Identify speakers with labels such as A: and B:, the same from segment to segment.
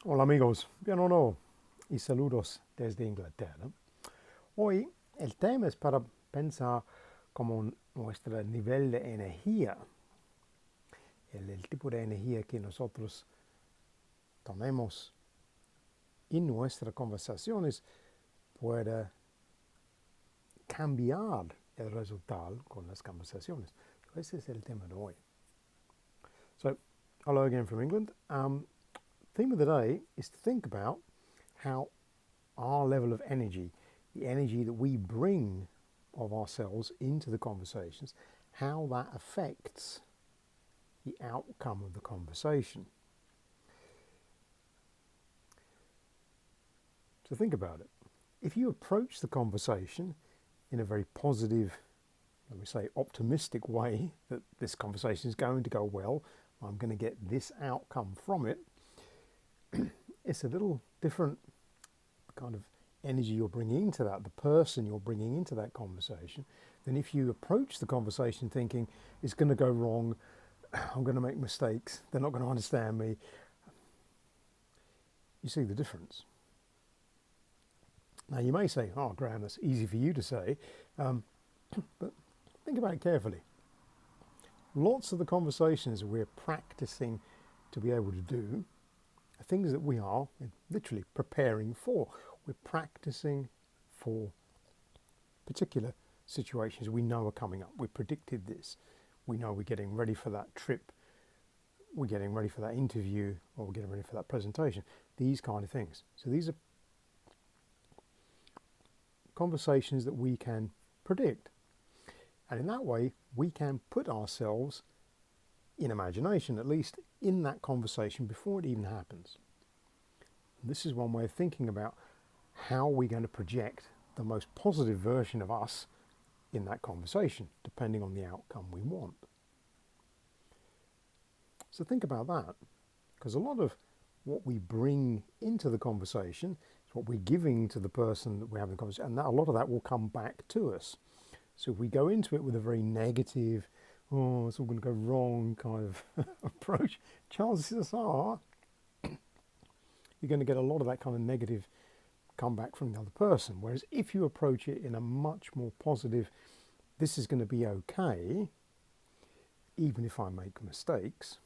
A: Hola amigos, bien o no, y saludos desde Inglaterra. Hoy el tema es para pensar como nuestro nivel de energía, el tipo de energía que nosotros tomemos en nuestras conversaciones puede cambiar el resultado con las conversaciones. Ese es el tema de hoy. So, hello again from England. Theme of the day is to think about how our level of energy, the energy that we bring of ourselves into the conversations, how that affects the outcome of the conversation. So think about it. If you approach the conversation in a very positive, let me say optimistic way, that this conversation is going to go well, I'm going to get this outcome from it, it's a little different kind of energy you're bringing into that, the person you're bringing into that conversation, than if you approach the conversation thinking it's going to go wrong, I'm going to make mistakes, they're not going to understand me. You see the difference. Now you may say, oh Graham, that's easy for you to say, but think about it carefully. Lots of the conversations we're practicing to be able to do are things that we are literally preparing for. We're practicing for particular situations we know are coming up. We predicted this. We know we're getting ready for that trip. We're getting ready for that interview, or we're getting ready for that presentation. These kind of things. So these are conversations that we can predict. And in that way, we can put ourselves in imagination, at least in that conversation before it even happens. And this is one way of thinking about how we're going to project the most positive version of us in that conversation, depending on the outcome we want. So think about that, because a lot of what we bring into the conversation is what we're giving to the person that we're having the conversation, and a lot of that will come back to us. So if we go into it with a very negative, oh, it's all going to go wrong kind of approach, chances are you're going to get a lot of that kind of negative comeback from the other person. Whereas if you approach it in a much more positive, this is going to be okay, even if I make mistakes,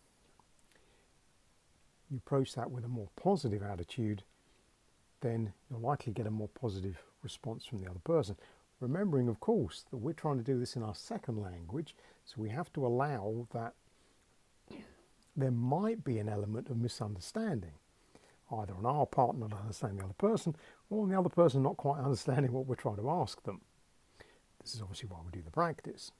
A: you approach that with a more positive attitude, then you'll likely get a more positive response from the other person. Remembering, of course, that we're trying to do this in our second language, so we have to allow that there might be an element of misunderstanding, either on our part not understanding the other person, or on the other person not quite understanding what we're trying to ask them. This is obviously why we do the practice.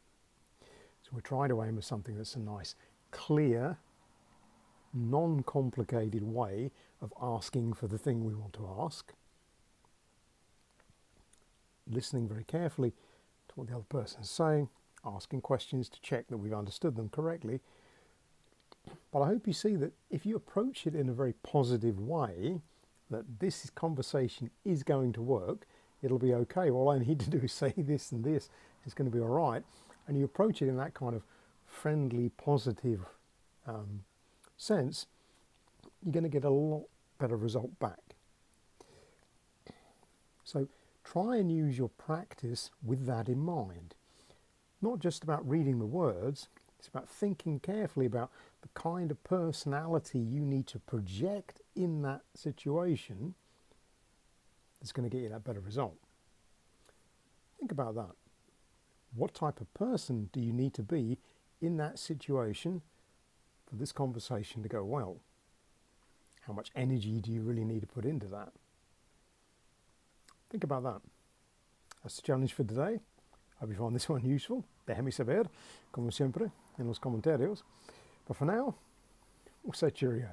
A: So we're trying to aim at something that's a nice, clear, non-complicated way of asking for the thing we want to ask, listening very carefully to what the other person is saying, asking questions to check that we've understood them correctly. But I hope you see that if you approach it in a very positive way, that this conversation is going to work, it'll be okay. All I need to do is say this and this, it's going to be all right. And you approach it in that kind of friendly, positive sense, you're going to get a lot better result back. So try and use your practice with that in mind. Not just about reading the words, it's about thinking carefully about the kind of personality you need to project in that situation that's going to get you that better result. Think about that. What type of person do you need to be in that situation for this conversation to go well? How much energy do you really need to put into that? Think about that. That's the challenge for today. I hope you find this one useful. Déjame saber, como siempre, en los comentarios. But for now, we'll say cheerio.